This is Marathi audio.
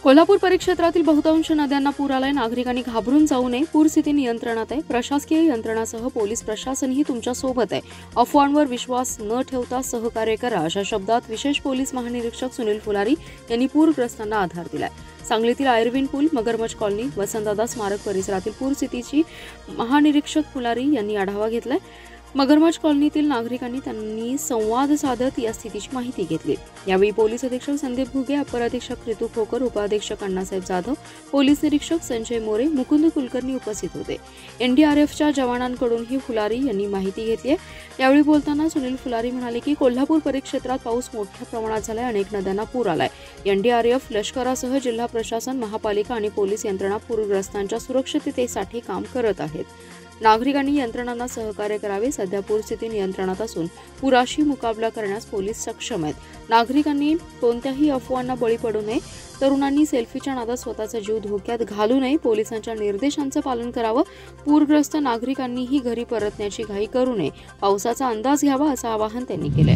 कोल्हापूर परिक्षेत्रातील बहुतांश नद्यांना पूर आलाय. नागरिकांनी घाबरून जाऊ नये. पूरस्थिती नियंत्रणात आहे. प्रशासकीय यंत्रणासह पोलीस प्रशासनही तुमच्या सोबत आहे. अफवांवर विश्वास न ठेवता सहकार्य करा, अशा शब्दात विशेष पोलीस महानिरीक्षक सुनील फुलारी यांनी पूरग्रस्तांना आधार दिलाय. सांगलीतील आयर्विन पूल, मगरमच्छ कॉलनी, वसंतदादा स्मारक परिसरातील पूरस्थितीची महानिरीक्षक फुलारी यांनी आढावा घेतलाय. मगरमच्छ कॉलनीतील नागरिकांनी त्यांनी संवाद साधत या स्थितीची माहिती घेतली. यावेळी पोलीस अधीक्षक संदीप घुगे, अपर अधीक्षक ऋतू खोकर, उपअधीक्षक अण्णासाहेब जाधव, पोलीस निरीक्षक संजय मोरे, मुकुंद कुलकर्णी उपस्थित होते. एनडीआरएफच्या जवानांकडूनही फुलारी यांनी माहिती घेतली. यावेळी बोलताना सुनील फुलारी म्हणाले की कोल्हापूर परिक्षेत्रात पाऊस मोठ्या प्रमाणात झालाय. अनेक नद्यांना पूर आलाय. एनडीआरएफ, लष्करासह जिल्हा प्रशासन, महापालिका आणि पोलीस यंत्रणा पूरग्रस्तांच्या सुरक्षिततेसाठी काम करत आहेत. नागरिकांनी यंत्रणांना सहकार्य करावे. सध्या पूरस्थिती नियंत्रणात असून पुराशी मुकाबला करण्यास पोलीस सक्षम आहेत. नागरिकांनी कोणत्याही अफवांना बळी पडू नये. तरुणांनी सेल्फीच्या नादात स्वतःचा जीव धोक्यात घालू नये. पोलिसांच्या निर्देशांचं पालन करावं. पूरग्रस्त नागरिकांनीही घरी परतण्याची घाई करू नये. पावसाचा अंदाज घ्यावा, असं आवाहन त्यांनी केलंय.